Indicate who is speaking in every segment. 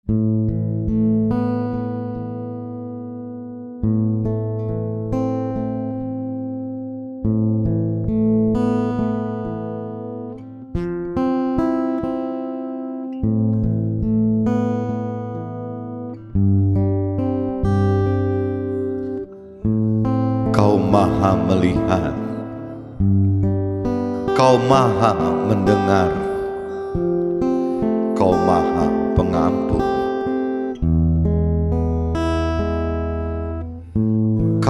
Speaker 1: Kau maha melihat, Kau maha mendengar, Kau maha pengampun.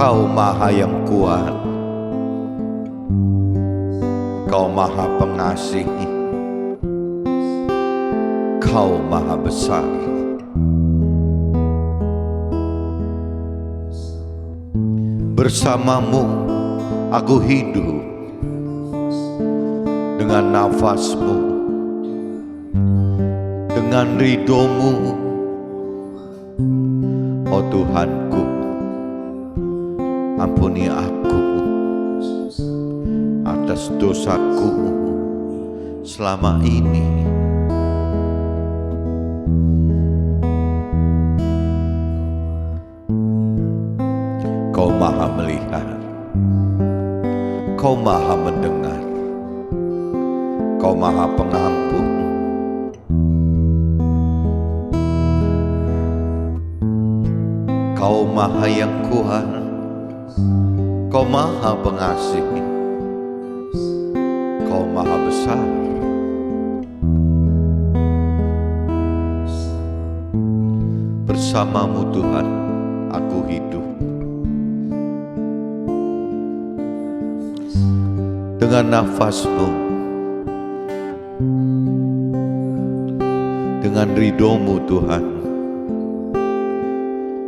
Speaker 1: Kau maha yang kuat, Kau maha pengasih, Kau maha besar. Bersamamu aku hidup, dengan nafasmu, dengan ridhomu, oh Tuhanku, ampuni aku atas dosaku selama ini. Kau maha melihat, Kau maha mendengar, Kau maha pengampun. Kau maha yang kuat, Kau maha pengasih, Kau maha besar. Bersamamu Tuhan aku hidup, dengan nafasmu, dengan ridhomu Tuhan,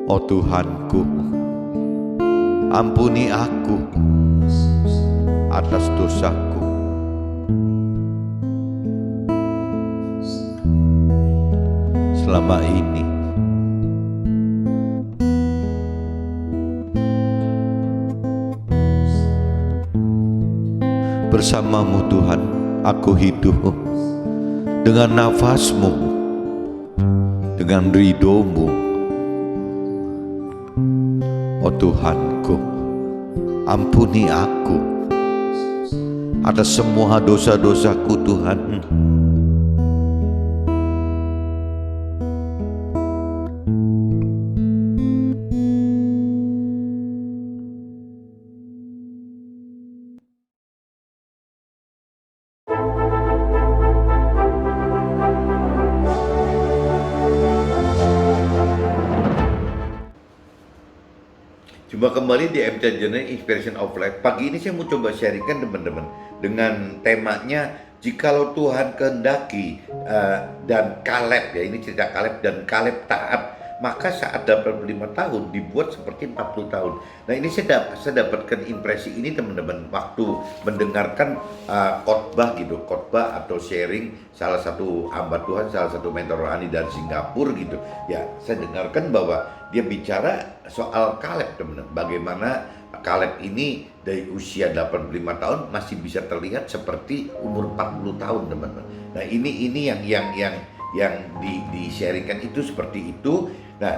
Speaker 1: oh Tuhanku, ampuni aku atas dosaku. Selama ini bersamamu Tuhan aku hidup, dengan nafasmu, dengan ridhomu, oh Tuhanku, ampuni aku atas semua dosa-dosaku Tuhan. Jumpa kembali di MT Journey Inspiration of Life. Pagi ini saya mau coba sharingkan teman-teman dengan temanya jikalau Tuhan kehendaki dan Kaleb, ya ini cerita Kaleb, dan Kaleb taat, maka saat 85 tahun dibuat seperti 40 tahun. Nah ini saya dapatkan impresi ini teman-teman waktu mendengarkan khotbah gitu, khotbah atau sharing salah satu hamba Tuhan, salah satu mentor rohani dari Singapura gitu. Ya saya dengarkan bahwa dia bicara soal Kaleb teman-teman, bagaimana Kaleb ini dari usia 85 tahun masih bisa terlihat seperti umur 40 tahun teman-teman. Nah ini yang di-sharingkan itu seperti itu. Nah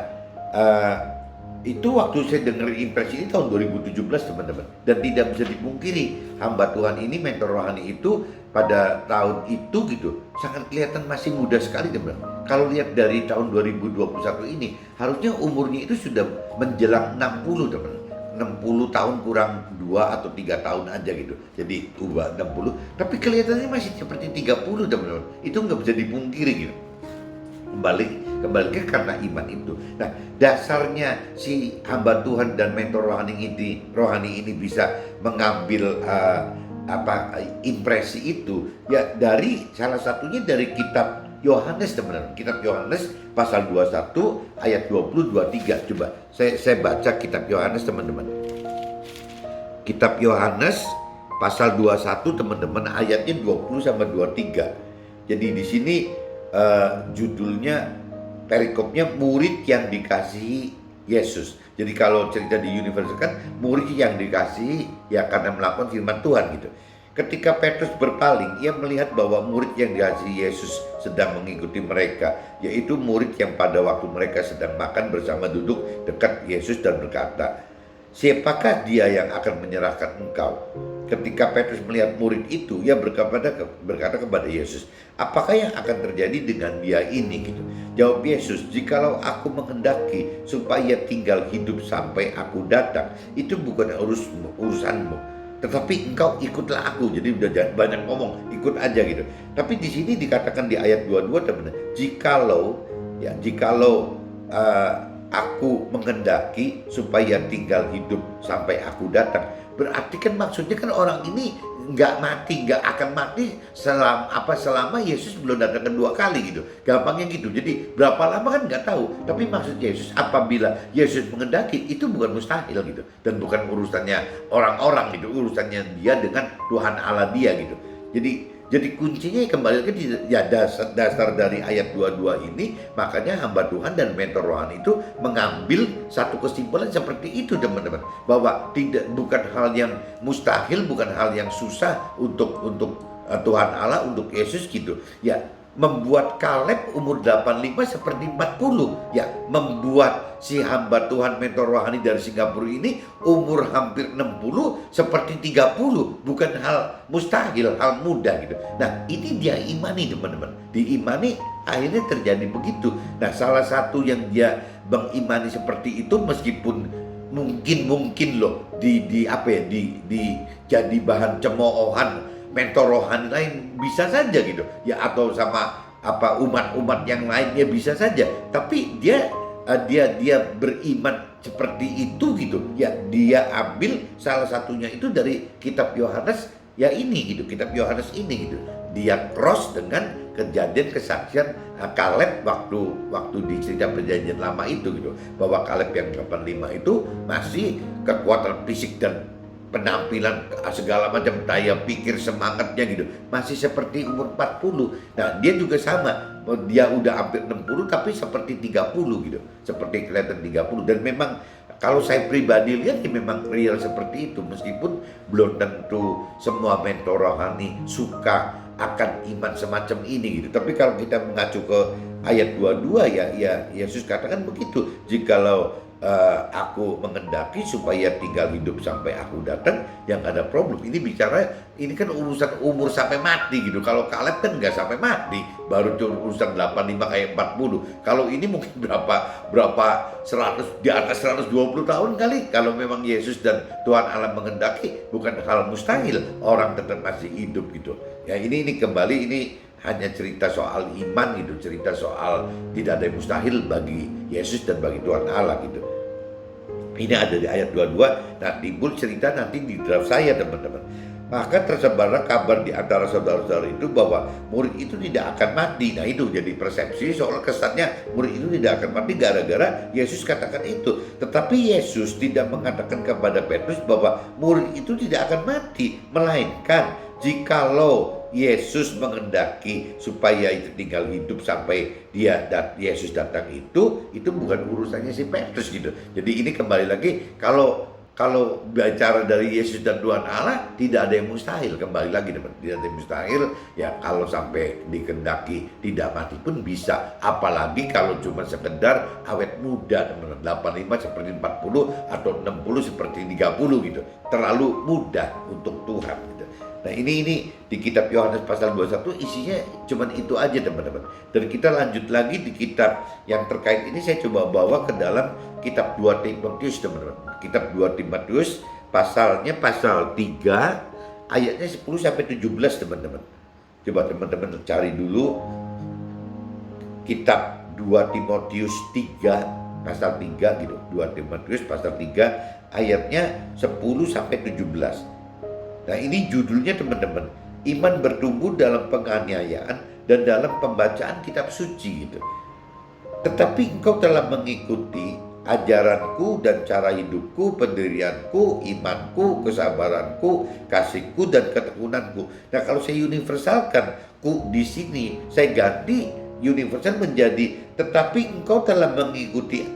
Speaker 1: itu waktu saya dengar impresi ini tahun 2017 teman-teman, dan tidak bisa dipungkiri hamba Tuhan ini, mentor rohani itu pada tahun itu gitu sangat kelihatan masih muda sekali teman-teman. Kalau lihat dari tahun 2021 ini harusnya umurnya itu sudah menjelang 60 teman-teman. 60 tahun kurang 2 atau 3 tahun aja gitu, jadi ubah 60, tapi kelihatannya masih seperti 30 teman-teman. Itu nggak bisa dipungkiri gitu. Kembali karena iman itu. Nah, dasarnya si hamba Tuhan dan mentor rohani ini bisa mengambil impresi itu ya dari salah satunya dari kitab Yohanes teman-teman. Kitab Yohanes pasal 21 ayat 20-23. Coba saya baca kitab Yohanes teman-teman. Kitab Yohanes pasal 21 teman-teman, ayatnya 20 sampai 23. Jadi di sini judulnya, perikopnya murid yang dikasihi Yesus. Jadi kalau cerita di universal kan murid yang dikasihi ya karena melakukan firman Tuhan gitu. Ketika Petrus berpaling, ia melihat bahwa murid yang dikasihi Yesus sedang mengikuti mereka, yaitu murid yang pada waktu mereka sedang makan bersama duduk dekat Yesus dan berkata, "Siapakah dia yang akan menyerahkan engkau?" Ketika Petrus melihat murid itu, ia berkata kepada Yesus, "Apakah yang akan terjadi dengan dia ini?" Gitu. Jawab Yesus, "Jikalau aku menghendaki supaya tinggal hidup sampai aku datang, itu bukan urusanmu. Tetapi engkau ikutlah aku." Jadi udah banyak ngomong, ikut aja gitu. Tapi di sini dikatakan di ayat 22 teman-teman, jikalau aku menghendaki supaya tinggal hidup sampai aku datang. Berarti kan maksudnya kan orang ini nggak akan mati selama Yesus belum datang kedua kali gitu. Gampangnya gitu. Jadi berapa lama kan nggak tahu. Tapi maksud Yesus, apabila Yesus menghendaki, itu bukan mustahil gitu. Dan bukan urusannya orang-orang gitu. Urusannya dia dengan Tuhan Allah dia gitu. Jadi kuncinya kembali lagi dasar dari ayat 22 ini, makanya hamba Tuhan dan mentor rohani itu mengambil satu kesimpulan seperti itu teman-teman, bahwa bukan hal yang mustahil, bukan hal yang susah untuk Tuhan Allah, untuk Yesus gitu. Ya, membuat Kaleb umur 85 seperti 40, ya membuat si hamba Tuhan mentor rohani dari Singapura ini umur hampir 60 seperti 30, bukan hal mustahil, hal mudah gitu. Nah, ini dia imani teman-teman, diimani akhirnya terjadi begitu. Nah, salah satu yang dia mengimani seperti itu, meskipun mungkin loh jadi bahan cemoohan mentor rohani lain, bisa saja gitu ya, atau sama umat-umat yang lainnya bisa saja, tapi dia beriman seperti itu gitu ya. Dia ambil salah satunya itu dari kitab Yohanes ya ini gitu, kitab Yohanes ini gitu. Dia cross dengan kejadian kesaksian Kaleb waktu di cerita perjanjian lama itu gitu, bahwa Kaleb yang 85 itu masih kekuatan fisik dan penampilan segala macam daya pikir semangatnya gitu masih seperti umur 40. Nah, dia juga sama, dia udah hampir 60 tapi seperti 30 gitu, seperti kelihatan 30. Dan memang kalau saya pribadi lihat ya memang real seperti itu, meskipun belum tentu semua mentor rohani suka akan iman semacam ini gitu. Tapi kalau kita mengacu ke ayat 22 ya Yesus katakan begitu, jikalau aku menghendaki supaya tinggal hidup sampai aku datang, yang ada problem. Ini bicara, ini kan urusan umur sampai mati gitu. Kalau Kaleb kan nggak sampai mati, baru urusan 85 kayak 40. Kalau ini mungkin berapa 100, di atas 120 tahun kali. Kalau memang Yesus dan Tuhan Allah menghendaki, bukan hal mustahil orang tetap masih hidup gitu. Ya, ini kembali, ini hanya cerita soal iman gitu, cerita soal tidak ada yang mustahil bagi Yesus dan bagi Tuhan Allah gitu. Ini ada di ayat 22. Nah, timbul cerita nanti di draft saya teman-teman. Maka tersebarlah kabar di antara saudara-saudara itu bahwa murid itu tidak akan mati. Nah, itu jadi persepsi soal kesannya murid itu tidak akan mati gara-gara Yesus katakan itu. Tetapi Yesus tidak mengatakan kepada Petrus bahwa murid itu tidak akan mati, melainkan jikalau Yesus menghendaki supaya itu tinggal hidup sampai Yesus datang, itu bukan urusannya si Petrus gitu. Jadi ini kembali lagi, kalau bicara dari Yesus dan Tuhan Allah, tidak ada yang mustahil. Kembali lagi teman, tidak ada yang mustahil. Ya kalau sampai dikehendaki tidak mati pun bisa. Apalagi kalau cuma sekedar awet muda teman, 85 seperti 40 atau 60 seperti 30 gitu. Terlalu mudah untuk Tuhan gitu. Nah, ini di kitab Yohanes pasal 21 isinya cuman itu aja teman-teman. Dan kita lanjut lagi di kitab yang terkait ini, saya coba bawa ke dalam kitab 2 Timotius teman-teman. Kitab 2 Timotius pasalnya pasal 3 ayatnya 10 sampai 17 teman-teman. Coba teman-teman cari dulu kitab 2 Timotius 3 pasal 3 gitu. 2 Timotius pasal 3 ayatnya 10 sampai 17. Nah, ini judulnya teman-teman, iman bertumbuh dalam penganiayaan dan dalam pembacaan kitab suci gitu. Tetapi engkau telah mengikuti ajaranku dan cara hidupku, pendirianku, imanku, kesabaranku, kasihku dan ketekunanku. Nah, kalau saya universalkan ku di sini, saya ganti universal menjadi tetapi engkau telah mengikuti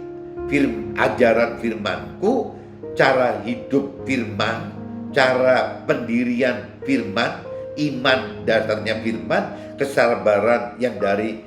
Speaker 1: ajaran firmanku, cara hidup firman cara pendirian firman, iman dasarnya firman, kesabaran yang dari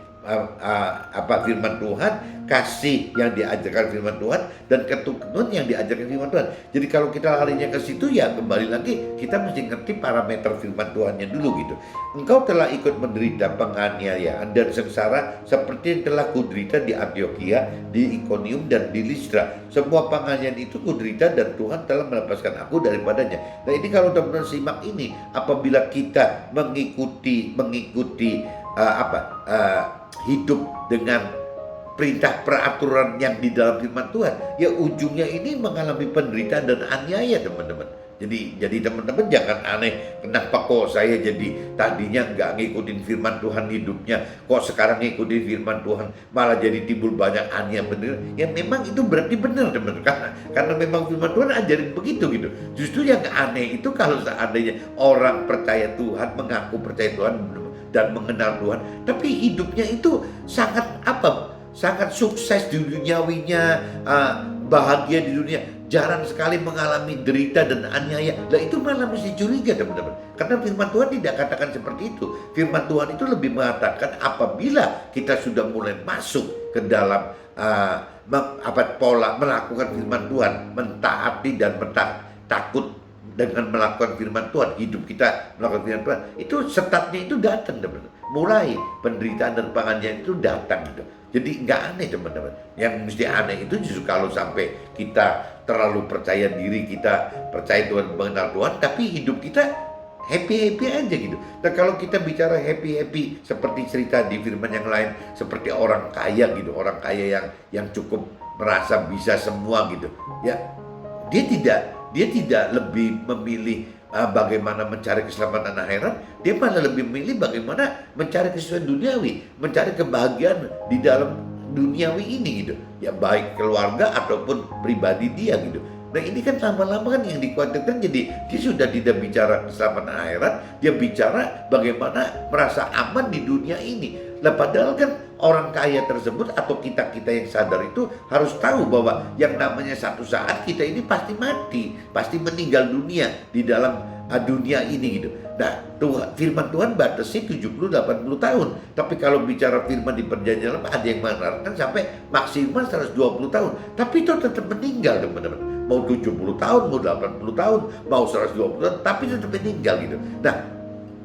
Speaker 1: firman Tuhan, kasih yang diajarkan firman Tuhan, dan keturunan yang diajarkan firman Tuhan. Jadi kalau kita larinya ke situ, ya kembali lagi kita mesti ngerti parameter firman Tuhannya dulu gitu. Engkau telah ikut menderita penganiayaan dan sengsara seperti yang telah kuderita di Antioquia, di Iconium, dan di Listra. Semua penganiayaan itu kuderita dan Tuhan telah melepaskan aku daripadanya. Nah ini kalau teman-teman simak ini, apabila kita mengikuti hidup dengan perintah peraturan yang di dalam firman Tuhan, ya ujungnya ini mengalami penderitaan dan aniaya, teman-teman. Jadi teman-teman jangan aneh, kenapa kok saya jadi tadinya nggak ngikutin firman Tuhan hidupnya, kok sekarang ngikutin firman Tuhan malah jadi timbul banyak aniaya bener. Ya memang itu berarti benar, teman-teman, karena memang firman Tuhan ajarin begitu gitu. Justru yang aneh itu kalau seandainya orang percaya Tuhan, mengaku percaya Tuhan dan mengenal Tuhan, tapi hidupnya itu sangat sukses di duniawinya, bahagia di dunia, jarang sekali mengalami derita dan aniaya. Nah itu malah mesti curiga, teman-teman, karena firman Tuhan tidak katakan seperti itu. Firman Tuhan itu lebih mengatakan apabila kita sudah mulai masuk ke dalam pola melakukan firman Tuhan, mentaati dan takut dengan melakukan firman Tuhan, hidup kita melakukan firman Tuhan, itu startnya itu datang, teman-teman. Mulai penderitaan dan penganiayaan itu datang gitu. Jadi nggak aneh, teman-teman. Yang mesti aneh itu justru kalau sampai kita terlalu percaya diri, kita percaya Tuhan, mengenal Tuhan, tapi hidup kita happy-happy aja gitu. Dan kalau kita bicara happy-happy seperti cerita di firman yang lain, seperti orang kaya gitu, orang kaya yang cukup merasa bisa semua gitu, ya dia tidak lebih memilih bagaimana mencari keselamatan akhirat, dia malah lebih memilih bagaimana mencari keselamatan duniawi, mencari kebahagiaan di dalam duniawi ini gitu. Ya baik keluarga ataupun pribadi dia gitu. Nah ini kan lama-lama kan yang dikhawatirkan, jadi dia sudah tidak bicara keselamatan akhirat, dia bicara bagaimana merasa aman di dunia ini. Nah padahal kan orang kaya tersebut atau kita-kita yang sadar itu harus tahu bahwa yang namanya satu saat kita ini pasti mati, pasti meninggal dunia di dalam dunia ini gitu. Nah firman Tuhan batasnya 70-80 tahun. Tapi kalau bicara firman di perjanjian lama, ada yang mengatakan sampai maksimal 120 tahun. Tapi itu tetap meninggal, teman-teman. Mau 70 tahun, mau 80 tahun, mau 120 tahun, tapi tetap meninggal gitu. Nah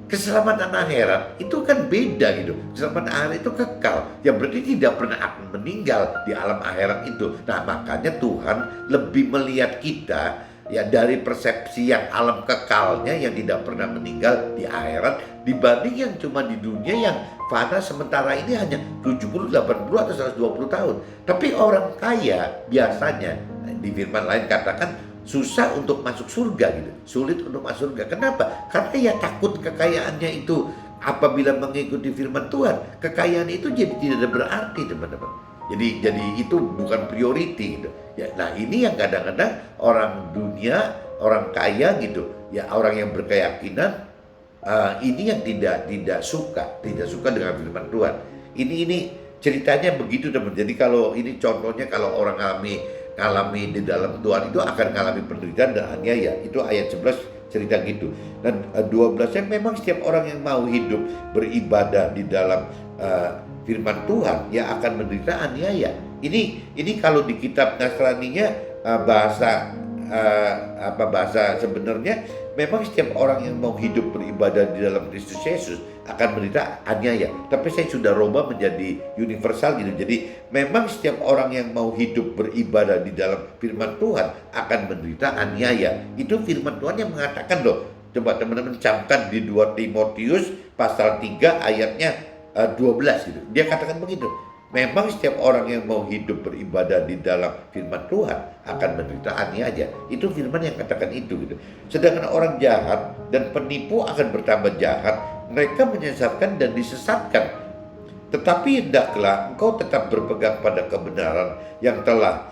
Speaker 1: keselamatan akhirat itu kan beda gitu. Keselamatan akhirat itu kekal, ya berarti tidak pernah akan meninggal di alam akhirat itu. Nah makanya Tuhan lebih melihat kita ya dari persepsi yang alam kekalnya yang tidak pernah meninggal di akhirat, dibanding yang cuma di dunia yang fana sementara ini hanya 70, 80 atau 120 tahun. Tapi orang kaya biasanya di firman lain katakan susah untuk masuk surga gitu, sulit untuk masuk surga. Kenapa? Karena ya takut kekayaannya itu apabila mengikuti firman Tuhan, kekayaan itu jadi tidak berarti, teman-teman. Jadi itu bukan priority gitu. Ya, nah ini yang kadang-kadang orang dunia, orang kaya gitu, ya orang yang berkeyakinan ini yang tidak suka dengan firman Tuhan. Ini ceritanya begitu, teman. Jadi kalau ini contohnya, kalau orang ngalami di dalam Tuhan itu akan mengalami penderitaan dan aniaya. Itu ayat 11 cerita gitu. Dan 12-nya memang setiap orang yang mau hidup beribadah di dalam firman Tuhan ya akan menderita aniaya. Ini kalau di kitab Nasraninya bahasa sebenarnya memang setiap orang yang mau hidup beribadah di dalam Kristus Yesus akan menderita aniaya. Tapi saya sudah rubah menjadi universal gitu. Jadi memang setiap orang yang mau hidup beribadah di dalam firman Tuhan akan menderita aniaya. Itu firman Tuhan yang mengatakan loh. Coba teman-teman camkan di 2 Timotius pasal 3 ayatnya 12 gitu. Dia katakan begitu. Memang setiap orang yang mau hidup beribadah di dalam firman Tuhan akan menderita aniaya. Itu firman yang katakan itu gitu. Sedangkan orang jahat dan penipu akan bertambah jahat. Mereka menyesatkan dan disesatkan. Tetapi hendaklah engkau tetap berpegang pada kebenaran yang telah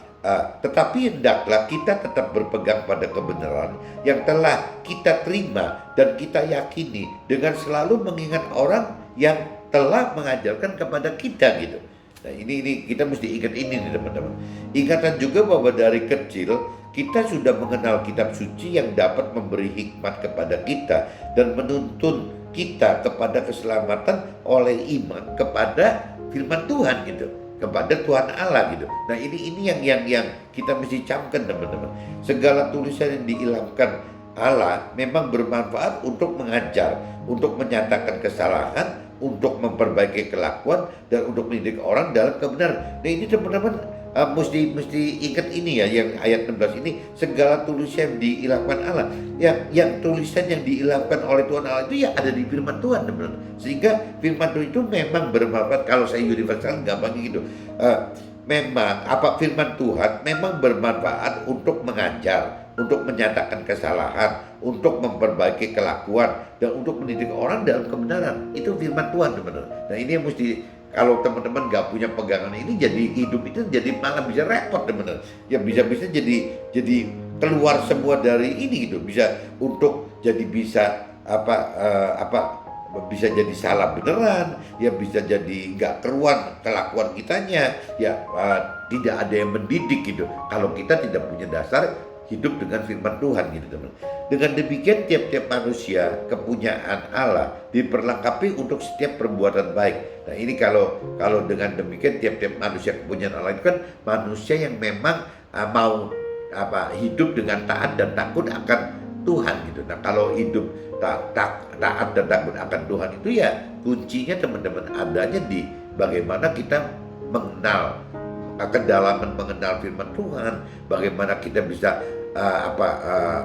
Speaker 1: hendaklah kita tetap berpegang pada kebenaran yang telah kita terima dan kita yakini, dengan selalu mengingat orang yang telah mengajarkan kepada kita gitu. Nah ini kita mesti ingat ini nih, teman-teman. Ingatan juga bahwa dari kecil kita sudah mengenal kitab suci yang dapat memberi hikmat kepada kita dan menuntun kita kepada keselamatan oleh iman kepada firman Tuhan gitu, kepada Tuhan Allah gitu. Nah ini yang kita mesti camkan teman-teman. Segala tulisan yang diilhamkan Allah memang bermanfaat untuk mengajar, untuk menyatakan kesalahan, untuk memperbaiki kelakuan, dan untuk mendidik orang dalam kebenaran. Nah ini teman-teman mesti ingat ini ya, yang ayat 16 ini, segala tulisan yang diilhamkan Allah, yang tulisan yang diilhamkan oleh Tuhan Allah itu ya ada di firman Tuhan teman-teman. Sehingga firman Tuhan itu memang bermanfaat. Kalau saya universal gampang gitu, memang firman Tuhan memang bermanfaat untuk mengajar, untuk menyatakan kesalahan, untuk memperbaiki kelakuan, dan untuk mendidik orang dalam kebenaran. Itu firman Tuhan teman-teman. Nah ini yang mesti, kalau teman-teman gak punya pegangan ini, jadi hidup itu jadi malah bisa repot teman-teman. Ya bisa-bisa jadi keluar semua dari ini gitu. Bisa untuk jadi bisa bisa jadi salah beneran, ya bisa jadi nggak keruan kelakuan kitanya, ya tidak ada yang mendidik gitu. Kalau kita tidak punya dasar hidup dengan firman Tuhan gitu teman. Dengan demikian tiap-tiap manusia kepunyaan Allah diperlengkapi untuk setiap perbuatan baik. Nah ini kalau dengan demikian tiap-tiap manusia kepunyaan Allah itu kan manusia yang memang mau hidup dengan taat dan takut akan Tuhan gitu. Nah kalau hidup taat dan takut akan Tuhan itu ya kuncinya teman-teman adanya di bagaimana kita mengenal kedalaman mengenal firman Tuhan, bagaimana kita bisa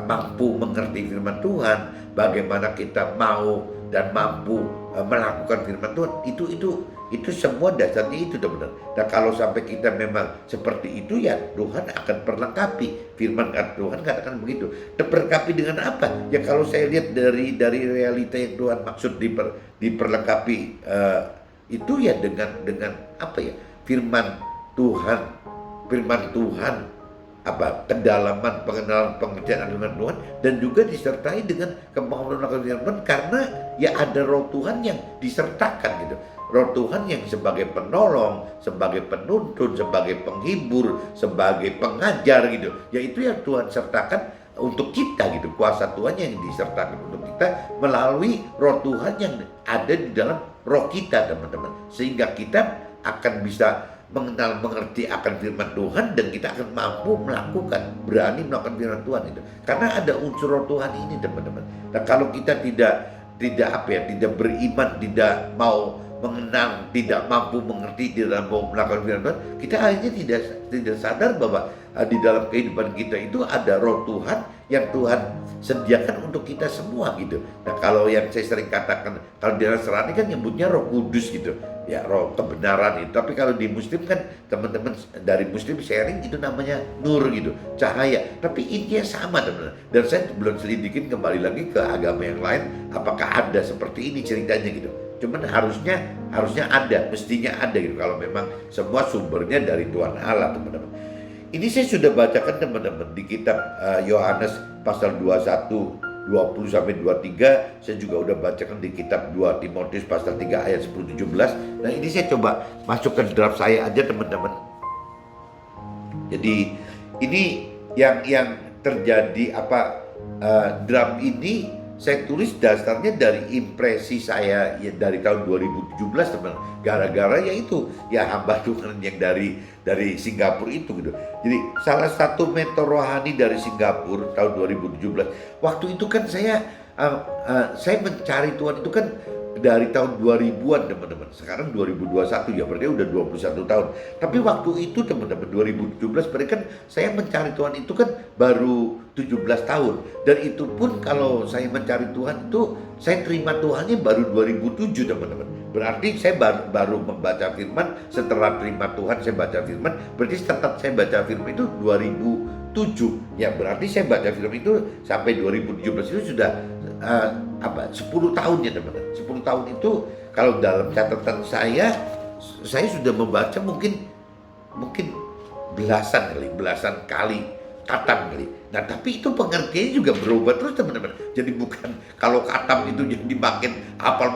Speaker 1: mampu mengerti firman Tuhan, bagaimana kita mau dan mampu melakukan firman Tuhan. Itu semua dasarnya itu teman-teman. Nah kalau sampai kita memang seperti itu ya Tuhan akan perlengkapi. Firman Tuhan katakan begitu. Diperlengkapi dengan apa? Ya kalau saya lihat dari realita yang Tuhan maksud diperlengkapi itu ya dengan apa ya? Firman Tuhan, kedalaman pengenalan pengertian firman Tuhan, dan juga disertai dengan kemampuan melakukan firman, karena ya ada Roh Tuhan yang disertakan gitu. Roh Tuhan yang sebagai penolong, sebagai penuntun, sebagai penghibur, sebagai pengajar gitu. Yaitu yang Tuhan sertakan untuk kita gitu. Kuasa Tuhan yang disertakan untuk kita melalui Roh Tuhan yang ada di dalam roh kita teman-teman. Sehingga kita akan bisa mengerti akan firman Tuhan, dan kita akan mampu melakukan, berani melakukan firman Tuhan itu. Karena ada unsur Roh Tuhan ini teman-teman. Nah kalau kita tidak beriman, tidak mau mengenal, tidak mampu mengerti, tidak mau melakukan firman Tuhan, kita akhirnya tidak sadar bahwa di dalam kehidupan kita itu ada Roh Tuhan yang Tuhan sediakan untuk kita semua gitu. Nah kalau yang saya sering katakan, kalau di Nasrani kan nyebutnya Roh Kudus gitu, ya Roh kebenaran itu. Tapi kalau di Muslim kan teman-teman dari Muslim sharing itu namanya Nur gitu, cahaya. Tapi intinya sama teman-teman. Dan saya belum selidikin kembali lagi ke agama yang lain, apakah ada seperti ini ceritanya gitu. Cuman harusnya ada, mestinya ada gitu, kalau memang semua sumbernya dari Tuhan Allah teman-teman. Ini saya sudah bacakan teman-teman di kitab Yohanes pasal 21 20 sampai 23. Saya juga udah bacakan di kitab 2 Timotius pasal 3 ayat 10 17. Nah ini saya coba masukkan draft saya aja teman-teman. Jadi ini yang terjadi draft ini saya tulis dasarnya dari impresi saya ya dari tahun 2017 teman. Gara-gara yaitu ya hamba Tuhan yang dari Singapura itu gitu. Jadi salah satu mentor rohani dari Singapura tahun 2017. Waktu itu kan saya mencari Tuhan itu kan dari tahun 2000-an teman-teman. Sekarang 2021 ya, berarti udah 21 tahun. Tapi waktu itu teman-teman 2017 berarti kan saya mencari Tuhan itu kan baru 17 tahun. Dan itu pun kalau saya mencari Tuhan itu saya terima Tuhannya baru 2007 teman-teman. Berarti saya baru membaca firman, setelah terima Tuhan saya baca firman, berarti setelah saya baca firman itu 2007. Ya berarti saya baca firman itu sampai 2017 itu sudah 10 tahun ya teman-teman. 10 tahun itu kalau dalam catatan saya sudah membaca mungkin belasan kali katam kali. Nah tapi itu pengertiannya juga berubah terus teman-teman. Jadi bukan kalau katam itu jadi makin hafal,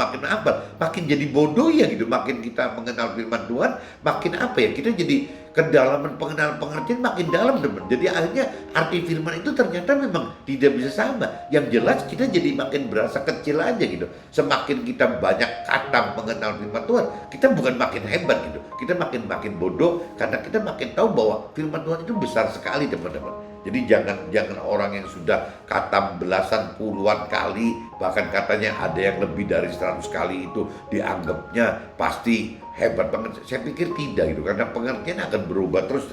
Speaker 1: makin jadi bodoh ya gitu. Makin kita mengenal firman Tuhan, makin apa ya, kita jadi kedalaman pengenalan pengertian makin dalam teman. Jadi akhirnya arti firman itu ternyata memang tidak bisa sama. Yang jelas kita jadi makin berasa kecil aja gitu. Semakin kita banyak katam mengenal firman Tuhan, kita bukan makin hebat gitu. Kita makin bodoh karena kita makin tahu bahwa firman Tuhan itu besar sekali teman-teman. Jadi jangan orang yang sudah katam belasan puluhan kali, bahkan katanya ada yang lebih dari 100 kali itu dianggapnya pasti hebat banget. Saya pikir tidak gitu, karena pengertian akan berubah terus.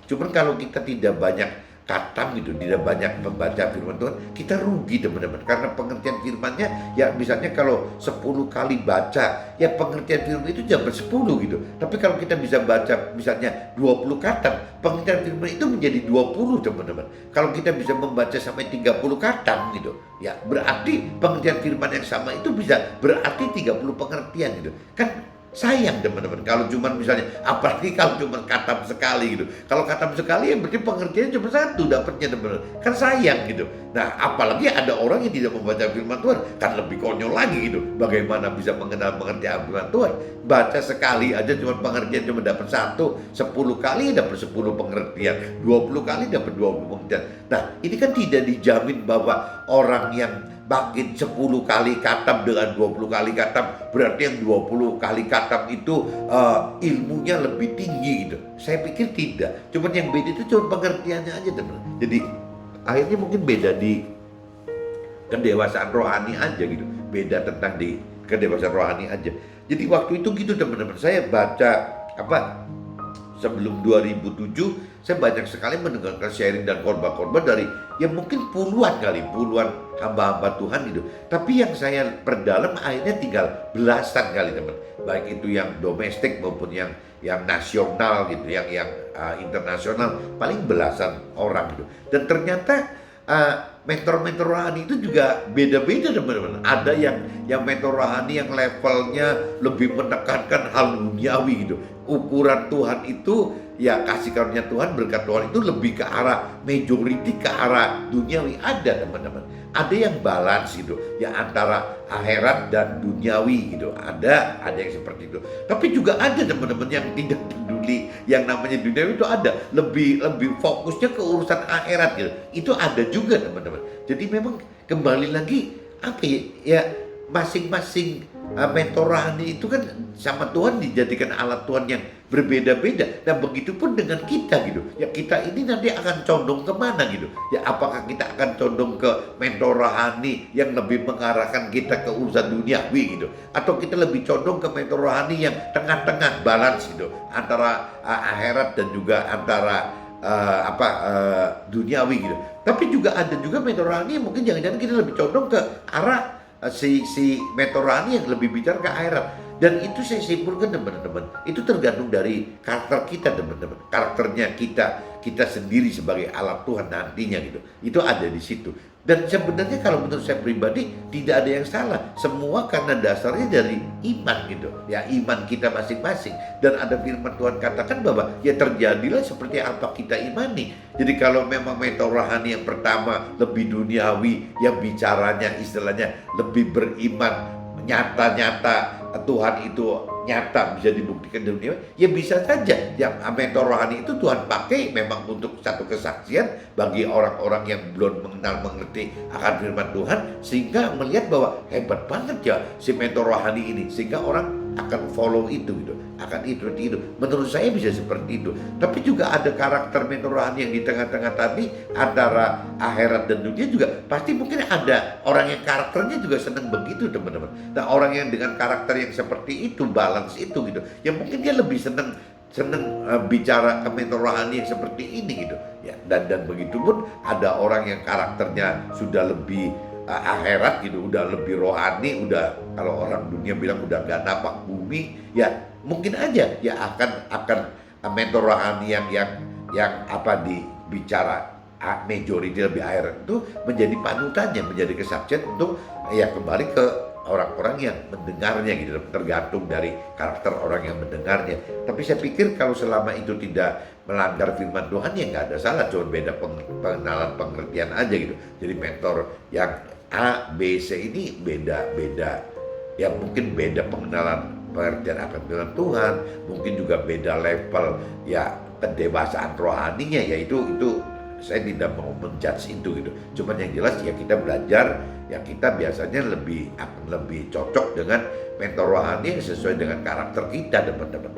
Speaker 1: Cuman kalau kita tidak banyak katam gitu, tidak banyak membaca firman Tuhan, kita rugi teman-teman. Karena pengertian firmannya ya misalnya kalau 10 kali baca, ya pengertian firman itu dapat 10 gitu. Tapi kalau kita bisa baca misalnya 20 katam, pengertian firman itu menjadi 20 teman-teman. Kalau kita bisa membaca sampai 30 katam gitu, ya berarti pengertian firman yang sama itu bisa berarti 30 pengertian gitu. Kan sayang teman-teman kalau cuma misalnya, apalagi kalau cuma katam sekali gitu. Kalau katam sekali ya berarti pengertiannya cuma satu dapatnya teman-teman, kan sayang gitu. Nah apalagi ada orang yang tidak membaca firman Tuhan, kan lebih konyol lagi gitu. Bagaimana bisa mengenal pengertian firman Tuhan? Baca sekali aja cuma pengertian cuma dapat 1, 10 kali dapat 10 pengertian, 20 kali dapat 20 pengertian. Nah ini kan tidak dijamin bahwa orang yang makin 10 kali katam dengan 20 kali katam, berarti yang 20 kali katam itu ilmunya lebih tinggi gitu. Saya pikir tidak. Cuman yang beda itu cuma pengertiannya aja teman. Jadi akhirnya mungkin beda di kedewasaan rohani aja gitu. Beda tentang di kedewasaan rohani aja. Jadi waktu itu gitu teman-teman. Saya baca sebelum 2007 saya banyak sekali mendengarkan sharing dan korban-korban dari yang mungkin puluhan hamba-hamba Tuhan gitu. Tapi yang saya perdalam akhirnya tinggal belasan kali teman. Baik itu yang domestik maupun yang nasional gitu, yang internasional, paling belasan orang gitu. Dan ternyata mentor-mentor rohani itu juga beda-beda teman-teman. Ada yang mentor rohani yang levelnya lebih menekankan hal duniawi gitu. Ukuran Tuhan itu ya kasih karunia Tuhan, berkat Tuhan itu lebih ke arah majority, ke arah duniawi. Ada teman-teman. Ada yang balance gitu, ya antara akhirat dan duniawi gitu. Ada yang seperti itu. Tapi juga ada teman-teman yang tidak peduli yang namanya duniawi itu ada. Lebih fokusnya ke urusan akhirat gitu. Itu ada juga teman-teman. Jadi memang kembali lagi apa ya masing-masing mentor rohani itu kan sama Tuhan dijadikan alat Tuhan yang berbeda-beda. Dan begitu pun dengan kita gitu. Ya kita ini nanti akan condong kemana gitu. Ya apakah kita akan condong ke mentor rohani yang lebih mengarahkan kita ke urusan duniawi gitu. Atau kita lebih condong ke mentor rohani yang tengah-tengah balance gitu. Antara akhirat dan juga antara duniawi gitu. Tapi juga ada juga mentor rohani yang mungkin jangan-jangan kita lebih condong ke arah si mentor rohani yang lebih bicara ke akhirat. Dan itu saya simpulkan teman-teman, itu tergantung dari karakter kita teman-teman, karakternya kita sendiri sebagai alat Tuhan nantinya gitu. Itu ada di situ. Dan sebenarnya kalau menurut saya pribadi tidak ada yang salah, semua karena dasarnya dari iman gitu. Ya iman kita masing-masing. Dan ada firman Tuhan katakan bahwa ya terjadilah seperti apa kita imani. Jadi kalau memang mentor rohani yang pertama lebih duniawi, yang bicaranya istilahnya lebih beriman, nyata-nyata Tuhan itu nyata bisa dibuktikan di dunia, ya bisa saja yang mentor rohani itu Tuhan pakai memang untuk satu kesaksian bagi orang-orang yang belum mengerti akan firman Tuhan, sehingga melihat bahwa hebat banget ya si mentor rohani ini, sehingga orang akan follow itu gitu, akan itu. Menurut saya bisa seperti itu. Tapi juga ada karakter mentor rohani yang di tengah-tengah tadi antara akhirat dan dunia juga pasti mungkin ada orang yang karakternya juga senang begitu teman-teman. Nah orang yang dengan karakter yang seperti itu, balance itu gitu, ya mungkin dia lebih senang bicara ke mentor rohani yang seperti ini gitu ya. Dan begitu pun ada orang yang karakternya sudah lebih akhirat gitu, udah lebih rohani, udah kalau orang dunia bilang udah gak napak bumi, ya mungkin aja ya akan mentor rohani yang dibicara majority lebih akhirat itu menjadi panutannya, menjadi kesaksian untuk ya kembali ke orang-orang yang mendengarnya gitu, tergantung dari karakter orang yang mendengarnya. Tapi saya pikir kalau selama itu tidak melanggar firman Tuhan ya nggak ada salah, cuma beda pengenalan pengertian aja gitu. Jadi mentor yang A, B, C ini beda-beda, ya mungkin beda pengenalan pengertian akan firman Tuhan, mungkin juga beda level ya kedewasaan rohaninya, ya itu saya tidak mau menjudge itu gitu. Cuman yang jelas ya kita belajar, ya kita biasanya akan lebih cocok dengan mentor rohani yang sesuai dengan karakter kita, teman-teman.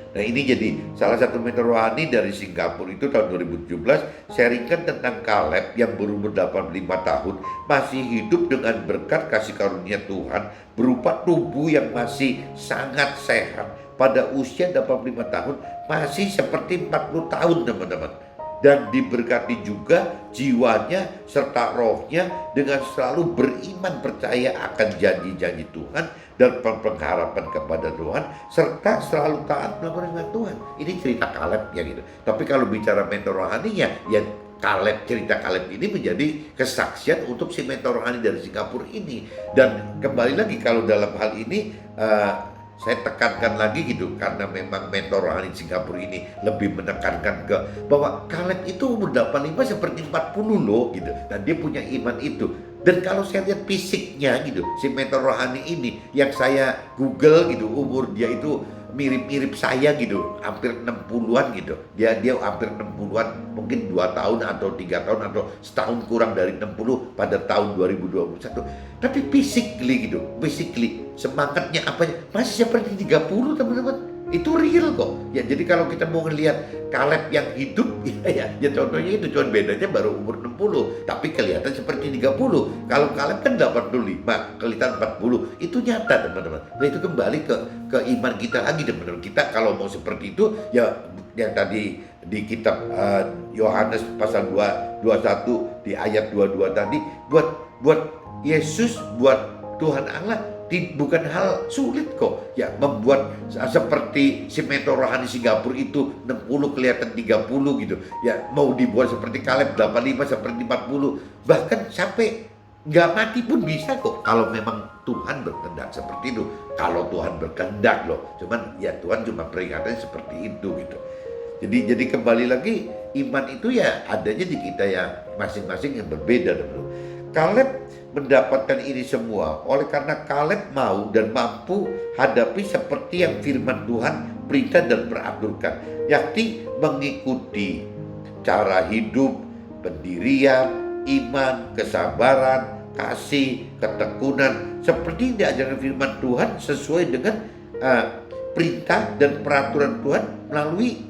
Speaker 1: Nah ini jadi salah satu mentor rohani dari Singapura itu tahun 2017 sharingkan tentang Caleb yang berumur 85 tahun masih hidup dengan berkat kasih karunia Tuhan berupa tubuh yang masih sangat sehat. Pada usia 85 tahun masih seperti 40 tahun, teman-teman. Dan diberkati juga jiwanya serta rohnya dengan selalu beriman percaya akan janji-janji Tuhan dan pengharapan kepada Tuhan serta selalu taat melakukan firman Tuhan. Ini cerita Caleb ya gitu. Tapi kalau bicara mentor rohaninya ya cerita Caleb ini menjadi kesaksian untuk si mentor rohani dari Singapura ini. Dan kembali lagi kalau dalam hal ini saya tekankan lagi gitu, karena memang mentor rohani Singapura ini lebih menekankan ke bahwa Caleb itu umur 85 seperti 40 loh gitu, dan dia punya iman itu. Dan kalau saya lihat fisiknya gitu, si mentor rohani ini yang saya Google gitu, umur dia itu mirip-mirip saya gitu, hampir 60-an gitu. Dia hampir 60-an, mungkin 2 tahun atau 3 tahun atau setahun kurang dari 60 pada tahun 2021. Tapi physically semangatnya apanya masih seperti 30, teman-teman. Itu real kok. Ya jadi kalau kita mau ngelihat Caleb yang hidup ya contohnya itu, cuma bedanya baru umur 60 tapi kelihatan seperti 30. Kalau Caleb kan 85, kelihatan 40. Itu nyata, teman-teman. Nah itu kembali ke iman kita lagi, teman-teman. Kita kalau mau seperti itu ya yang tadi di kitab Yohanes pasal 21 di ayat 22 tadi, buat Yesus, buat Tuhan Allah bukan hal sulit kok ya membuat seperti si mentor rohani Singapura itu 60 kelihatan 30 gitu ya, mau dibuat seperti Caleb 85 seperti 40, bahkan sampai nggak mati pun bisa kok kalau memang Tuhan berkehendak seperti itu. Kalau Tuhan berkehendak loh, cuman ya Tuhan cuma peringatan seperti itu gitu. Jadi kembali lagi iman itu ya adanya di kita yang masing-masing yang berbeda, teman-teman. Caleb mendapatkan ini semua oleh karena Caleb mau dan mampu hadapi seperti yang firman Tuhan perintah dan peraturkan, yakni mengikuti cara hidup, pendirian, iman, kesabaran, kasih, ketekunan seperti yang diajarkan firman Tuhan sesuai dengan perintah dan peraturan Tuhan melalui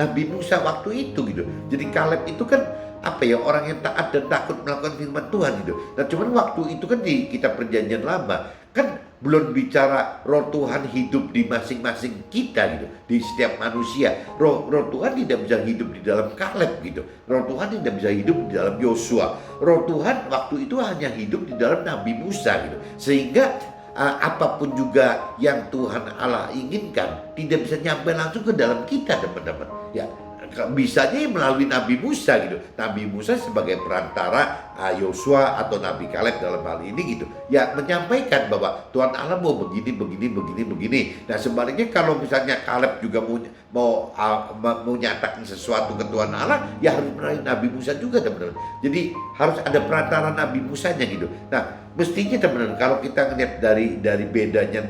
Speaker 1: Nabi Musa waktu itu gitu. Jadi Caleb itu kan orang yang taat dan takut melakukan firman Tuhan gitu. Nah cuman waktu itu kan di kitab perjanjian lama kan belum bicara roh Tuhan hidup di masing-masing kita gitu, di setiap manusia. Roh Tuhan tidak bisa hidup di dalam Caleb gitu. Roh Tuhan tidak bisa hidup di dalam Yosua. Roh Tuhan waktu itu hanya hidup di dalam Nabi Musa gitu. Sehingga apapun juga yang Tuhan Allah inginkan tidak bisa nyampe langsung ke dalam kita, teman-teman. Ya bisanya melalui Nabi Musa gitu. Nabi Musa sebagai perantara Yosua atau Nabi Caleb dalam hal ini gitu. Ya menyampaikan bahwa Tuhan Allah mau begini. Nah sebaliknya kalau misalnya Caleb juga mau nyatakan sesuatu ke Tuhan Allah, ya harus melalui Nabi Musa juga, teman-teman. Jadi harus ada perantara Nabi Musanya gitu. Nah mestinya, teman-teman, kalau kita ngelihat dari bedanya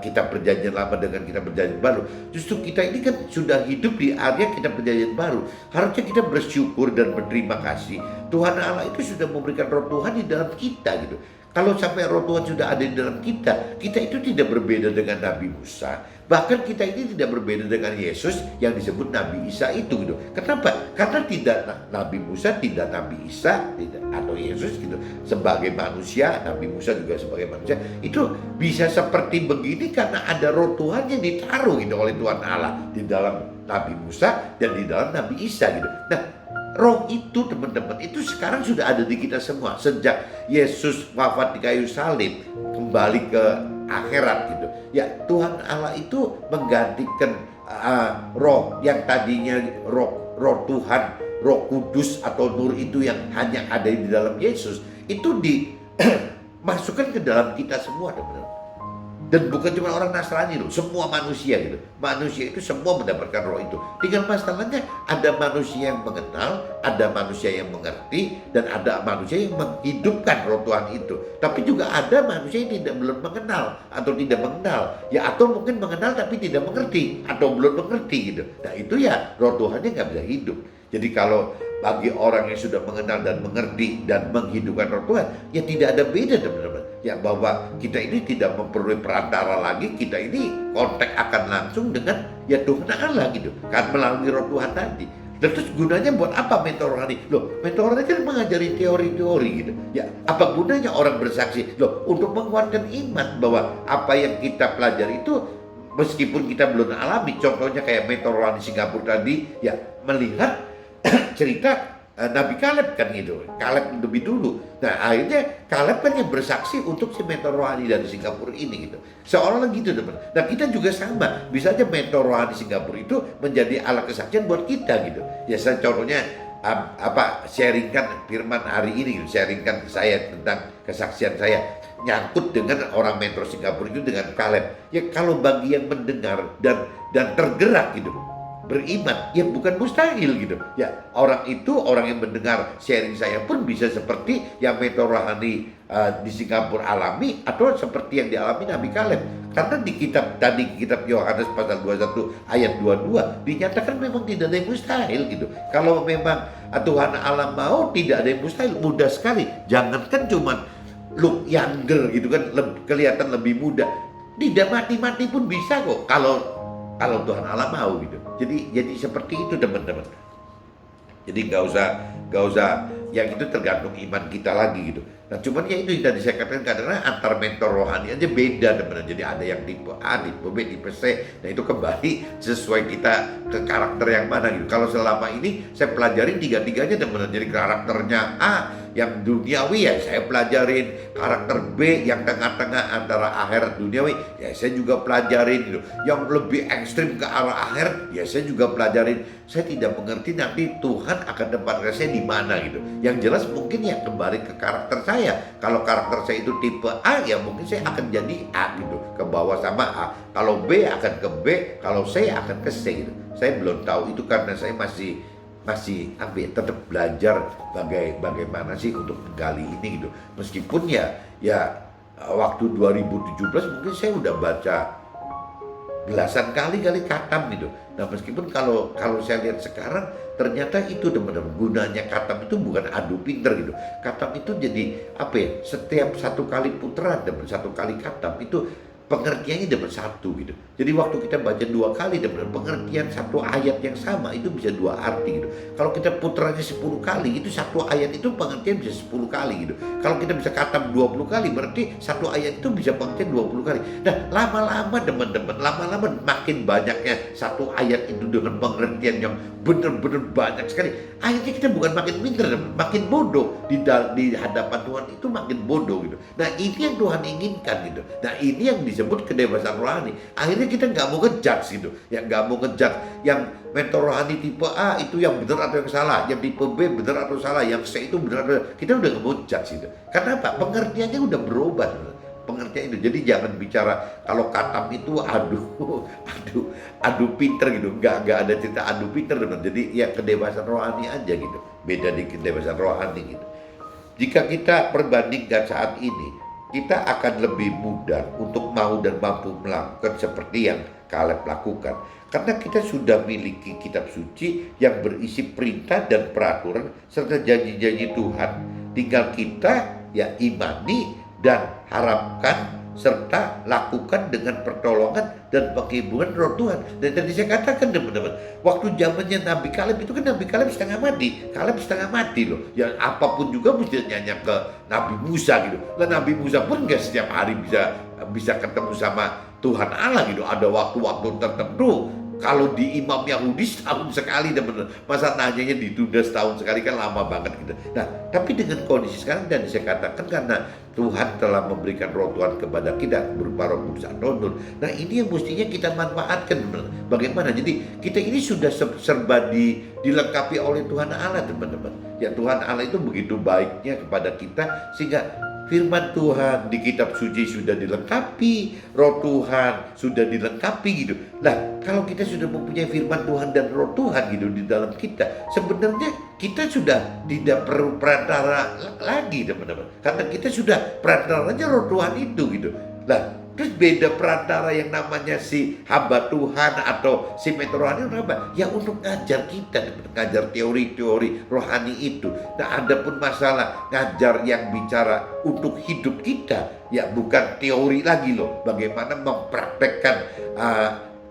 Speaker 1: kitab perjanjian lama dengan kitab perjanjian baru, justru kita ini kan sudah hidup di area kitab perjanjian baru. Harusnya kita bersyukur dan berterima kasih Tuhan Allah itu sudah memberikan roh Tuhan di dalam kita gitu. Kalau sampai roh Tuhan sudah ada di dalam kita itu tidak berbeda dengan Nabi Musa. Bahkan kita ini tidak berbeda dengan Yesus yang disebut Nabi Isa itu gitu. Kenapa? Karena tidak Nabi Musa, tidak Nabi Isa, tidak, atau Yesus gitu. Sebagai manusia, Nabi Musa juga sebagai manusia, itu bisa seperti begini karena ada roh Tuhan yang ditaruh gitu oleh Tuhan Allah di dalam Nabi Musa dan di dalam Nabi Isa gitu. Nah, roh itu, teman-teman, itu sekarang sudah ada di kita semua. Sejak Yesus wafat di kayu salib, kembali ke akhirat gitu. Ya Tuhan Allah itu menggantikan roh yang tadinya roh Tuhan, roh kudus atau nur itu yang hanya ada di dalam Yesus, itu masukkan ke dalam kita semua, teman-teman. Dan bukan cuma orang Nasrani loh, semua manusia gitu. Manusia itu semua mendapatkan roh itu. Tinggal masalahnya ada manusia yang mengenal, ada manusia yang mengerti, dan ada manusia yang menghidupkan roh Tuhan itu. Tapi juga ada manusia yang belum mengenal atau tidak mengenal. Ya atau mungkin mengenal tapi tidak mengerti atau belum mengerti gitu. Nah itu ya roh Tuhannya nggak bisa hidup. Jadi kalau bagi orang yang sudah mengenal dan mengerti dan menghidupkan roh Tuhan, ya tidak ada beda, teman-teman. Ya bahwa kita ini tidak memperoleh perantara lagi, kita ini kontak akan langsung dengan ya Tuhan Allah gitu, kan melalui roh Tuhan tadi. Dan terus gunanya buat apa mentor rohani? Loh, mentor rohani kan mengajari teori-teori gitu. Ya, apa gunanya orang bersaksi? Loh, untuk menguatkan iman bahwa apa yang kita pelajari itu meskipun kita belum alami. Contohnya kayak mentor rohani Singapura tadi, ya melihat cerita Nabi Kaleb kan gitu. Kaleb lebih dulu. Nah akhirnya Kaleb kan yang bersaksi untuk si mentor rohani dari Singapura ini gitu. Seolah-olah gitu, teman. Nah kita juga sama. Bisa aja mentor rohani Singapura itu menjadi alat kesaksian buat kita gitu. Ya saya contohnya sharingkan firman hari ini gitu. Sharingkan ke saya tentang kesaksian saya nyangkut dengan orang mentor Singapura itu dengan Kaleb. Ya kalau bagi yang mendengar dan tergerak gitu, beriman, ya bukan mustahil gitu. Ya orang yang mendengar sharing saya pun bisa seperti yang mentor rohani di Singapura alami atau seperti yang dialami Nabi Kaleb. Karena di kitab Yohanes pasal 21 ayat 22 dinyatakan memang tidak ada yang mustahil gitu. Kalau memang Tuhan Allah mau, tidak ada yang mustahil, mudah sekali. Jangankan cuma look younger gitu kan, kelihatan lebih muda. Tidak mati-mati pun bisa kok kalau Tuhan Allah mau gitu. Jadi seperti itu, teman-teman. Jadi nggak usah yang itu tergantung iman kita lagi gitu. Nah cuman ya itu yang tadi saya katakan, karena antar mentor rohani aja beda, teman-teman. Jadi ada yang tipe A, tipe B, tipe C. Nah itu kembali sesuai kita ke karakter yang mana gitu. Kalau selama ini saya pelajarin tiga-tiganya, teman-teman. Jadi karakternya A yang duniawi ya saya pelajarin, karakter B yang tengah-tengah antara akhirat duniawi ya saya juga pelajarin gitu. Yang lebih ekstrim ke arah akhirat ya saya juga pelajarin. Saya tidak mengerti nanti Tuhan akan tempatkan saya di mana gitu. Yang jelas mungkin ya kembali ke karakter saya. Kalau karakter saya itu tipe A ya mungkin saya akan jadi A gitu, ke bawah sama A. Kalau B akan ke B, kalau C akan ke C gitu. Saya belum tahu itu karena saya masih tetap belajar bagaimana sih untuk menggali ini gitu. Meskipun ya waktu 2017 mungkin saya udah baca belasan kali khatam gitu. Nah meskipun kalau saya lihat sekarang ternyata itu, teman-teman, gunanya khatam itu bukan adu pinter gitu. Khatam itu jadi setiap satu kali putaran, satu kali khatam itu pengertiannya dapat satu gitu. Jadi waktu kita baca dua kali, pengertian satu ayat yang sama itu bisa dua arti gitu. Kalau kita puterannya 10 kali, itu satu ayat itu pengertian bisa 10 kali gitu. Kalau kita bisa khatam 20 kali, berarti satu ayat itu bisa pengertian 20 kali. Nah lama-lama, teman-teman, makin banyaknya satu ayat itu dengan pengertian yang benar-benar banyak sekali. Akhirnya kita bukan makin pintar, makin bodoh di hadapan Tuhan itu, makin bodoh gitu. Nah ini yang Tuhan inginkan gitu. Nah ini yang disebut kedewasaan rohani. Akhirnya kita nggak mau ngejudge gitu, ya nggak mau ngejudge yang mentor rohani tipe A itu yang benar atau yang salah, yang tipe B benar atau salah, yang C itu benar atau kita udah nggak mau judge gitu. Karena apa? Pengertiannya udah berubah. Pengertian itu. Jadi jangan bicara kalau khatam itu adu pinter gitu. Nggak ada cerita adu pinter, teman. Jadi ya kedewasaan rohani aja gitu. Beda di kedewasaan rohani gitu. Jika kita perbandingkan saat ini, kita akan lebih mudah untuk mau dan mampu melakukan seperti yang Kaleb lakukan. Karena kita sudah miliki kitab suci yang berisi perintah dan peraturan serta janji-janji Tuhan. Tinggal kita ya imani dan harapkan serta lakukan dengan pertolongan dan penghibauan roh Tuhan. Dan tadi saya katakan, teman-teman, waktu zamannya Nabi Kaleb itu kan Nabi Kaleb setengah mati. Kaleb setengah mati loh. Ya apapun juga mesti nyanyi ke Nabi Musa gitu. Lah Nabi Musa pun nggak setiap hari bisa ketemu sama Tuhan Allah gitu. Ada waktu-waktu tertentu. Kalau di imam Yahudi setahun sekali, teman-teman. Masa nanyanya ditunda setahun sekali kan lama banget gitu. Nah, tapi dengan kondisi sekarang, dan saya katakan karena Tuhan telah memberikan roh Tuhan kepada kita berupa roh kudus atau nur. Nah, ini yang mestinya kita manfaatkan, teman-teman. Bagaimana? Jadi kita ini sudah serba dilengkapi oleh Tuhan Allah, teman-teman. Ya Tuhan Allah itu begitu baiknya kepada kita sehingga firman Tuhan di kitab suci sudah dilengkapi, roh Tuhan sudah dilengkapi gitu. Nah, kalau kita sudah mempunyai firman Tuhan dan roh Tuhan gitu di dalam kita, sebenarnya kita sudah tidak perlu perantara lagi, teman-teman. Karena kita sudah perantaranya roh Tuhan itu gitu. Nah, terus beda perantara yang namanya si hamba Tuhan atau si mentor rohani untuk apa? Ya untuk ngajar kita, ngajar teori-teori rohani itu. Nah, ada pun masalah ngajar yang bicara untuk hidup kita, ya bukan teori lagi loh. Bagaimana mempraktekkan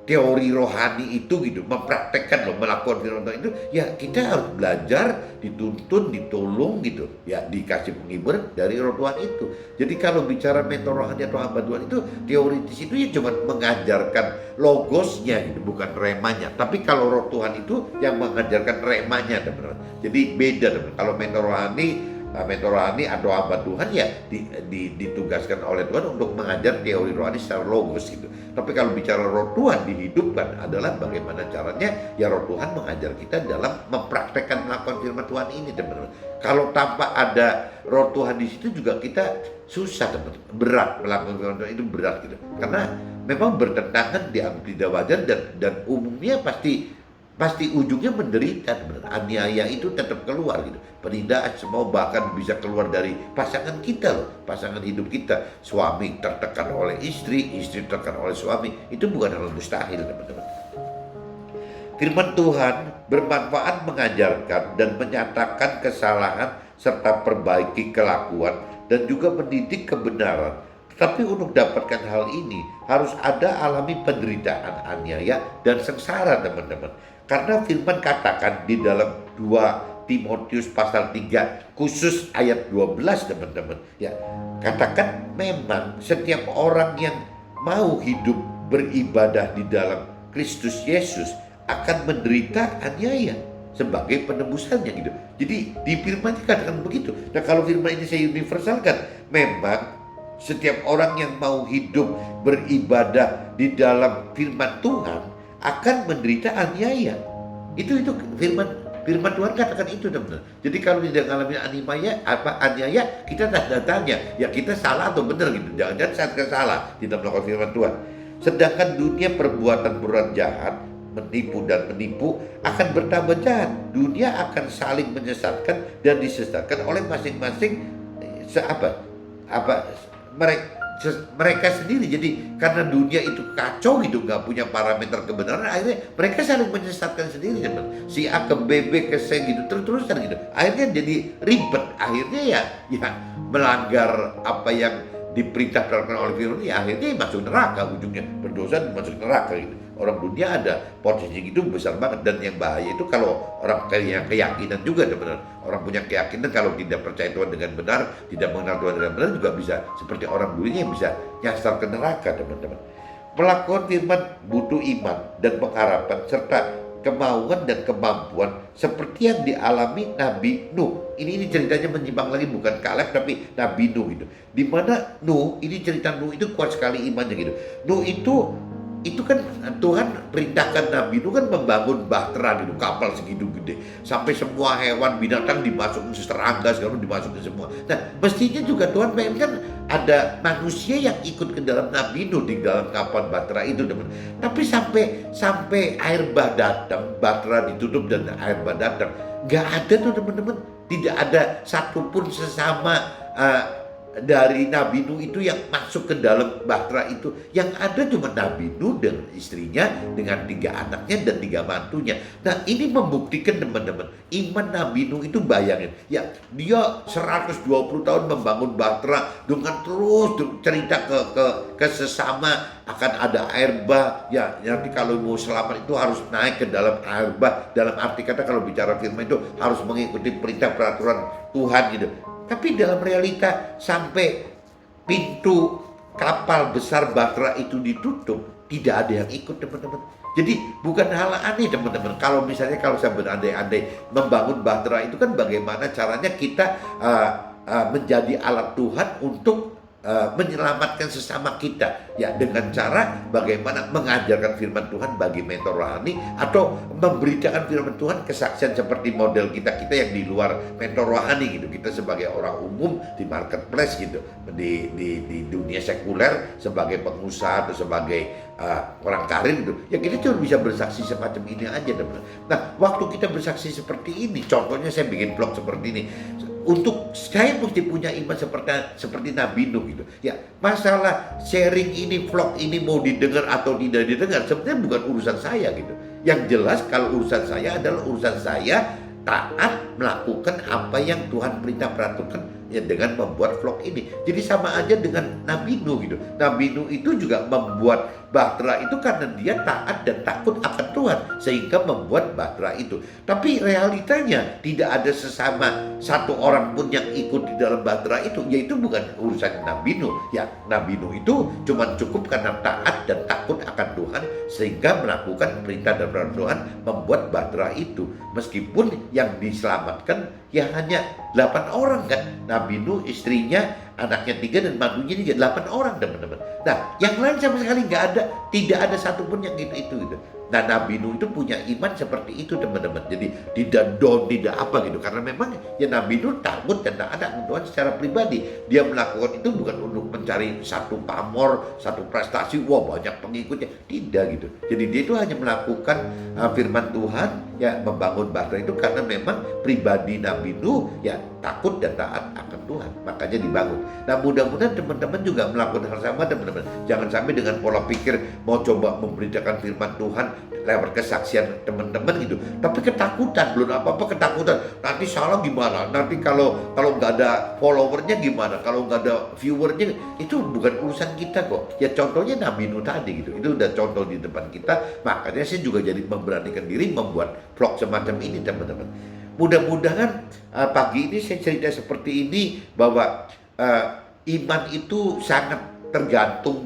Speaker 1: teori rohani itu gitu, mempraktekkan loh, melakukan firman Tuhan itu, ya kita harus belajar, dituntun, ditolong gitu, ya dikasih penghibur dari roh Tuhan itu. Jadi kalau bicara mentor rohani atau hamba Tuhan itu, teoritis itu ya cuma mengajarkan logosnya gitu, bukan remanya. Tapi kalau roh Tuhan itu yang mengajarkan remanya, teman-teman. Jadi beda, teman. Kalau mentor rohani atau hamba Tuhan ya ditugaskan oleh Tuhan untuk mengajar teori rohani secara logos gitu. Tapi kalau bicara roh Tuhan dihidupkan adalah bagaimana caranya ya roh Tuhan mengajar kita dalam mempraktekkan melakukan firman Tuhan ini, teman-teman. Kalau tanpa ada roh Tuhan di situ juga kita susah, teman-teman. Berat melakukan firman Tuhan itu, berat gitu. Karena memang bertentangan tidak wajar dan umumnya pasti ujungnya menderita, teman-teman. Aniaya itu tetap keluar gitu. Penindasan semua bahkan bisa keluar dari pasangan kita loh, pasangan hidup kita. Suami tertekan oleh istri, istri tertekan oleh suami. Itu bukan hal mustahil, teman-teman. Firman Tuhan bermanfaat mengajarkan dan menyatakan kesalahan serta perbaiki kelakuan dan juga mendidik kebenaran. Tapi untuk dapatkan hal ini harus ada alami penderitaan, aniaya, dan sengsara, teman-teman. Karena firman katakan di dalam 2 Timotius pasal 3 khusus ayat 12, teman-teman. Ya, katakan memang setiap orang yang mau hidup beribadah di dalam Kristus Yesus akan menderita aniaya sebagai penebusannya gitu. Jadi di firman dikatakan begitu. Nah, kalau firman ini saya universalkan, memang setiap orang yang mau hidup beribadah di dalam firman Tuhan akan menderita aniaya. Itu firman Tuhan katakan itu, teman-teman. Jadi kalau tidak mengalami aniaya, kita tanya, ya kita salah atau benar gitu. Jangan-jangan saya salah tidak melakukan firman Tuhan. Sedangkan dunia perbuatan jahat, menipu dan menipu akan bertambah jahat. Dunia akan saling menyesatkan dan disesatkan oleh masing-masing mereka sendiri. Jadi karena dunia itu kacau gitu, nggak punya parameter kebenaran, akhirnya mereka saling menyesatkan sendiri, teman. Si A ke B, B ke C gitu, terus-terusan gitu. Akhirnya jadi ribet. Akhirnya ya melanggar apa yang diperintahkan oleh firman, ya akhirnya masuk neraka ujungnya, berdosa dan masuk neraka gitu. Orang dunia ada potensi gitu besar banget, dan yang bahaya itu kalau orang punya keyakinan juga, teman-teman. Orang punya keyakinan kalau tidak percaya Tuhan dengan benar, tidak mengenal Tuhan dengan benar, juga bisa seperti orang dunia yang bisa nyasar ke neraka, teman-teman. Melakukan firman butuh iman dan pengharapan serta kemauan dan kemampuan seperti yang dialami Nabi Nuh. Ini ceritanya menyimpang lagi, bukan Kaleb tapi Nabi Nuh gitu. Di mana Nuh, ini cerita Nuh itu kuat sekali imannya gitu. Nuh itu kan Tuhan perintahkan Nabi Nuh kan membangun bahtera gitu, kapal segitu gede, sampai semua hewan binatang dimasukin, serangga segala dimasukin semua. Nah, mestinya juga Tuhan pengen kan ada manusia yang ikut ke dalam Nabi Nuh di dalam kapal bahtera itu, teman. Tapi sampai air bah datang, bahtera ditutup dan air bah datang, nggak ada tuh, teman-teman. Tidak ada satupun sesama dari Nabi Nuh itu yang masuk ke dalam bahtera itu. Yang ada cuma Nabi Nuh dan istrinya dengan 3 anaknya dan 3 mantunya. Nah, ini membuktikan, teman-teman, iman Nabi Nuh itu, bayangin ya, dia 120 tahun membangun bahtera dengan terus cerita ke sesama akan ada air bah. Ya, nanti kalau mau selamat itu harus naik ke dalam air bah. Dalam arti kata kalau bicara firman itu harus mengikuti perintah peraturan Tuhan gitu. Tapi dalam realita sampai pintu kapal besar bahtera itu ditutup, tidak ada yang ikut, teman-teman. Jadi bukan hal aneh, teman-teman. Kalau misalnya saya berandai-andai membangun bahtera itu kan bagaimana caranya kita menjadi alat Tuhan untuk menyelamatkan sesama kita ya dengan cara bagaimana mengajarkan firman Tuhan bagi mentor rohani atau memberitakan firman Tuhan, kesaksian seperti model kita yang di luar mentor rohani gitu. Kita sebagai orang umum di marketplace gitu, di dunia sekuler sebagai pengusaha atau sebagai orang karir gitu. Ya kita cuma bisa bersaksi semacam ini aja teman. Nah, waktu kita bersaksi seperti ini, contohnya saya bikin vlog seperti ini. Untuk saya mesti punya iman seperti Nabi Nuh gitu. Ya, masalah sharing ini, vlog ini mau didengar atau tidak didengar sebenarnya bukan urusan saya gitu. Yang jelas kalau urusan saya adalah urusan saya taat melakukan apa yang Tuhan perintah peraturan ya dengan membuat vlog ini. Jadi sama aja dengan Nabi Nuh gitu. Nabi Nuh itu juga membuat bahtera itu karena dia taat dan takut akan Tuhan sehingga membuat bahtera itu. Tapi realitanya tidak ada sesama satu orang pun yang ikut di dalam bahtera itu, yaitu bukan urusan Nabi Nuh. Ya, Nabi Nuh itu cuma cukup karena taat dan takut akan Tuhan sehingga melakukan perintah dan perintah Tuhan membuat bahtera itu. Meskipun yang diselamatkan ya hanya 8 orang kan. Nabi Nuh, istrinya, anaknya 3 dan mantunya juga 8 orang teman-teman. Nah, yang lain sama sekali nggak ada, tidak ada satupun yang gitu. Nah, Nabi Nuh itu punya iman seperti itu teman-teman. Jadi tidak down, tidak apa gitu. Karena memang ya Nabi Nuh takut dan taat akan Tuhan secara pribadi. Dia melakukan itu bukan untuk mencari satu pamor, satu prestasi, wah banyak pengikutnya. Tidak gitu. Jadi dia itu hanya melakukan firman Tuhan, ya membangun bahtera itu karena memang pribadi Nabi Nuh ya takut dan taat akan Tuhan. Makanya dibangun. Nah, mudah-mudahan teman-teman juga melakukan hal sama teman-teman. Jangan sampai dengan pola pikir mau coba memberitakan firman Tuhan lewat kesaksian teman-teman gitu, tapi ketakutan, belum apa-apa ketakutan, nanti salah gimana, nanti kalau nggak ada followernya gimana, kalau nggak ada viewernya, itu bukan urusan kita kok. Ya contohnya Nabi Nuh tadi gitu, itu udah contoh di depan kita. Makanya saya juga jadi memberanikan diri membuat vlog semacam ini teman-teman. Mudah-mudahan pagi ini saya cerita seperti ini bahwa iman itu sangat tergantung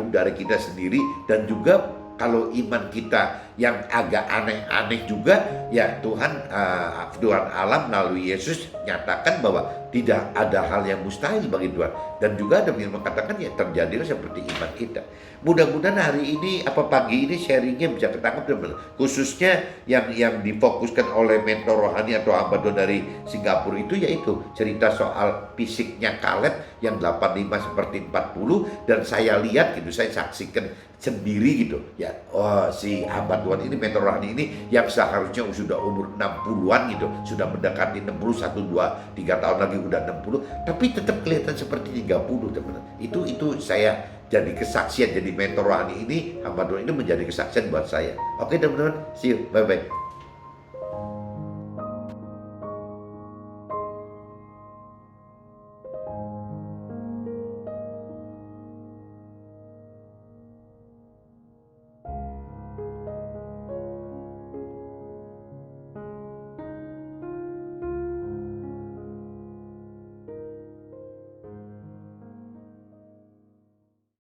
Speaker 1: dari kita sendiri, dan juga kalau iman kita yang agak aneh-aneh juga ya Tuhan alam melalui Yesus nyatakan bahwa tidak ada hal yang mustahil bagi Tuhan, dan juga ada yang mengatakan ya terjadilah seperti iman kita. Mudah-mudahan hari ini pagi ini sharingnya bisa ketangkap teman-teman, khususnya yang difokuskan oleh mentor rohani atau hamba Tuhan dari Singapura itu, yaitu cerita soal fisiknya Caleb yang 85 seperti 40, dan saya lihat gitu, saya saksikan sendiri gitu ya. Si hamba Tuhan ini, mentor rohani ini yang seharusnya sudah umur 60-an gitu, sudah mendekati 61, 2, 3 tahun lagi udah 60, tapi tetap kelihatan seperti 30 teman-teman. Itu saya jadi kesaksian, jadi mentor rohani ini, hamba Tuhan ini menjadi kesaksian buat saya. Oke teman-teman, see you, bye-bye.